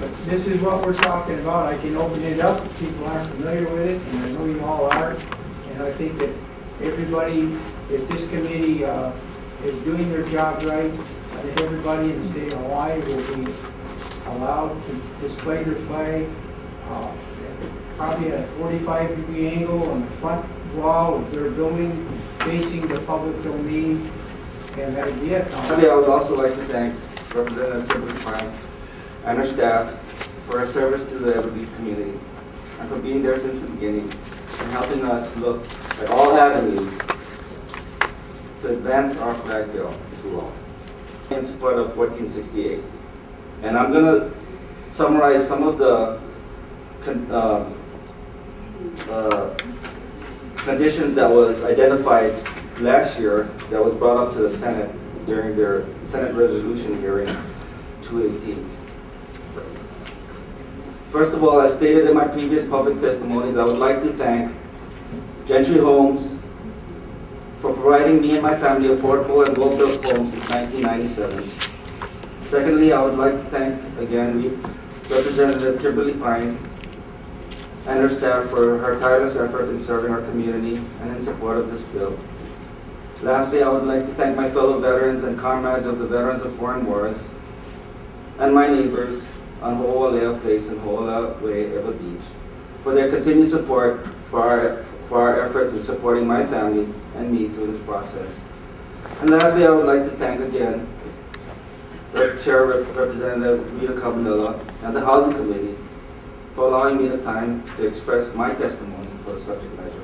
But this is what we're talking about. I can open it up if people aren't familiar with it, and I know you all are. And I think that everybody, if this committee is doing their job right, I think everybody in the state of Hawaii will be allowed to display their flag probably at a 45-degree angle on the front wall of their building facing the public domain, and that would be it. I would also like to thank Representative Kimberly Fine and her staff for her service to the Everbeach community and for being there since the beginning and helping us look at all avenues to advance our flag bill to law in support of 1468. And I'm going to summarize some of the conditions that was identified last year that was brought up to the Senate during their Senate resolution hearing 218. First of all, as stated in my previous public testimonies, I would like to thank Gentry Homes for providing me and my family affordable and well-built homes since 1997. Secondly, I would like to thank again Representative Kimberly Pine and her staff for her tireless effort in serving our community and in support of this bill. Lastly, I would like to thank my fellow veterans and comrades of the Veterans of Foreign Wars and my neighbors on Ho'olea Place and Ho'olea Way, Everbeach, for their continued support for our efforts in supporting my family and me through this process. And lastly, I would like to thank again Chair Representative Rita Cabanilla and the Housing Committee for allowing me the time to express my testimony for the subject matter.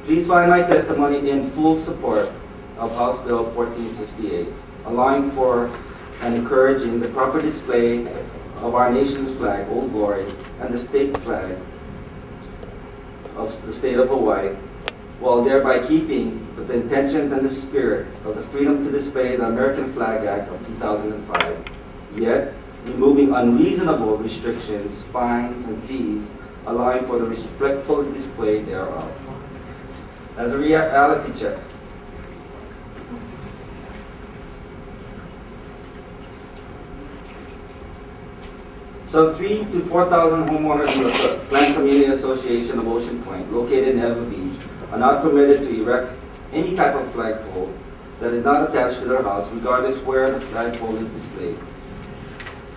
Please find my testimony in full support of House Bill 1468, allowing for and encouraging the proper display of our nation's flag, Old Glory, and the state flag of the state of Hawaii, while thereby keeping with the intentions and the spirit of the Freedom to Display the American Flag Act of 2005, yet removing unreasonable restrictions, fines, and fees, allowing for the respectful display thereof. As a reality check, some 3,000 to 4,000 homeowners in the Planned Community Association of Ocean Point, located in Everbeach, are not permitted to erect any type of flagpole that is not attached to their house, regardless where the flagpole is displayed.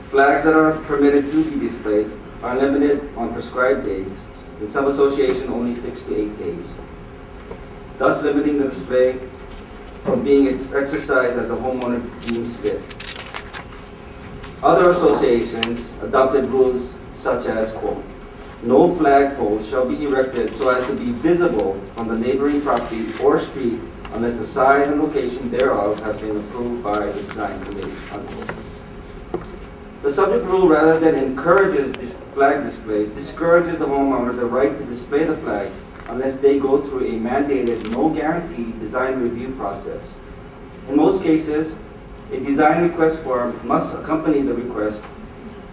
Flags that are permitted to be displayed are limited on prescribed dates, in some associations only 6 to 8 days, thus limiting the display from being exercised as the homeowner deems fit. Other associations adopted rules such as, quote, no flagpole shall be erected so as to be visible from the neighboring property or street unless the size and location thereof have been approved by the design committee, unquote. The subject rule, rather than encourages this flag display, discourages the homeowner the right to display the flag unless they go through a mandated, no guarantee design review process. In most cases, a design request form must accompany the request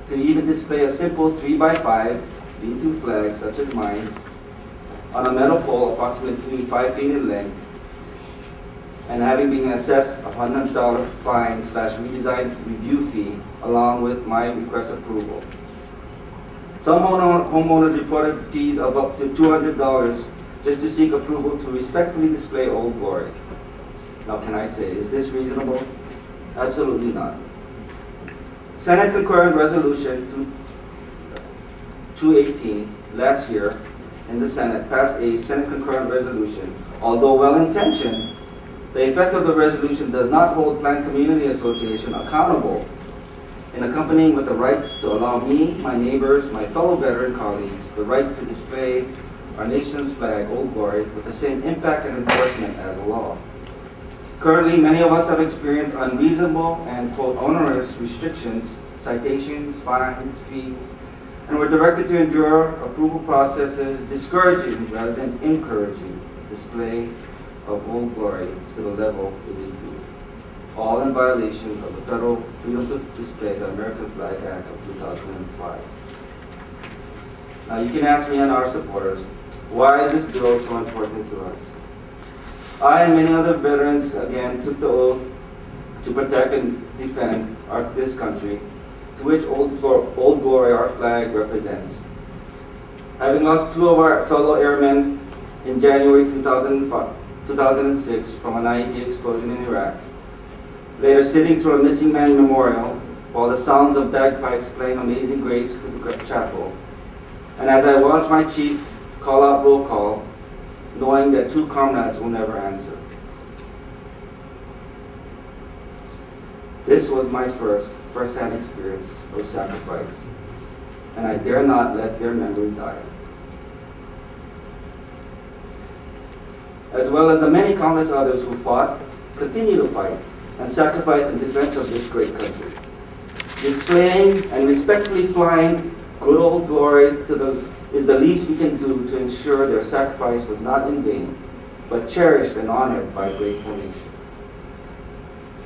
to even display a simple 3x5 V2 flag, such as mine, on a metal pole approximately 5 feet in length, and having been assessed a $100 fine/redesign review fee along with my request approval. Some homeowners reported fees of up to $200 just to seek approval to respectfully display Old Glory. Now, can I say, is this reasonable? Absolutely not. Senate Concurrent Resolution 218 last year in the Senate passed a Senate Concurrent Resolution. Although well-intentioned, the effect of the resolution does not hold Planned Community Association accountable in accompanying with the rights to allow me, my neighbors, my fellow veteran colleagues, the right to display our nation's flag, Old Glory, with the same impact and enforcement as a law. Currently, many of us have experienced unreasonable and, quote, onerous restrictions, citations, fines, fees, and we're directed to endure approval processes discouraging rather than encouraging display of Old Glory to the level it is due, all in violation of the Federal Freedom to Display the American Flag Act of 2005. Now, you can ask me and our supporters, why is this bill so important to us? I and many other veterans, again, took the oath to protect and defend this country, to which Old Glory our flag represents. Having lost 2 of our fellow airmen in January 2006 from an IED explosion in Iraq, later sitting through a missing man memorial while the sounds of bagpipes playing Amazing Grace to the chapel, and as I watched my chief call out roll call, knowing that 2 comrades will never answer. This was my first-hand experience of sacrifice, and I dare not let their memory die. As well as the many countless others who fought, continue to fight, and sacrifice in defense of this great country. Displaying and respectfully flying good old glory is the least we can do to ensure their sacrifice was not in vain, but cherished and honored by a grateful nation.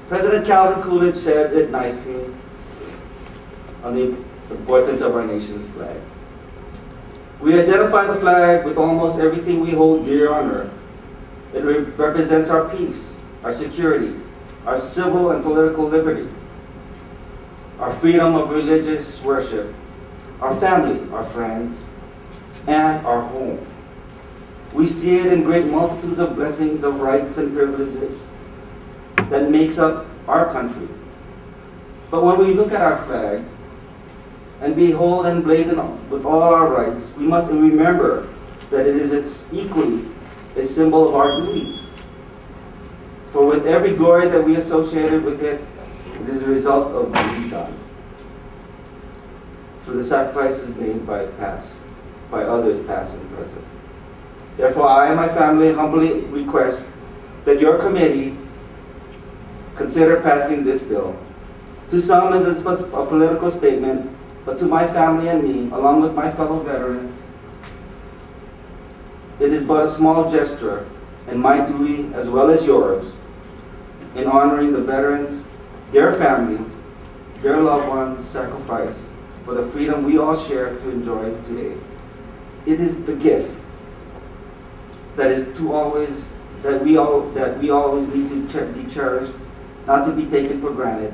President Calvin Coolidge said it nicely on the importance of our nation's flag. We identify the flag with almost everything we hold dear on earth. It represents our peace, our security, our civil and political liberty, our freedom of religious worship, our family, our friends, and our home. We see it in great multitudes of blessings of rights and privileges that makes up our country. But when we look at our flag and behold and blazon with all our rights, we must remember that it is equally a symbol of our duties. For with every glory that we associated with it, it is a result of duty done. For the sacrifices made by others past and present. Therefore, I and my family humbly request that your committee consider passing this bill. To some, it is a political statement, but to my family and me, along with my fellow veterans, it is but a small gesture, and my duty, as well as yours, in honoring the veterans, their families, their loved ones' sacrifice for the freedom we all share to enjoy today. It is the gift that we always need to be cherished, not to be taken for granted,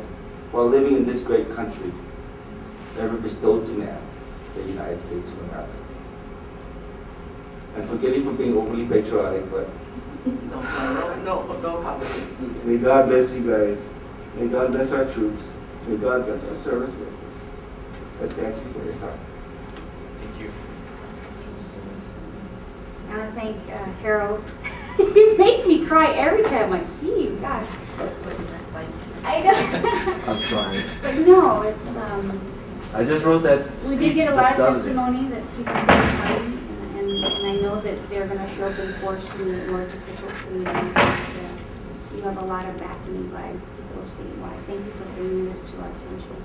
while living in this great country, ever bestowed to man, the United States of America. And forgive me for being overly patriotic, but no problem. May God bless you guys. May God bless our troops. May God bless our service workers. I thank you for your time. Thank you. I want to thank Harold. You make me cry every time I see you. Gosh. I know. I'm sorry. But no, it's I just wrote that. we did get a lot of just the other day. testimony that people are fighting, and I know that they're going to show up in force in the elected official communities. You have a lot of backing by people statewide. Thank you for bringing this to our attention.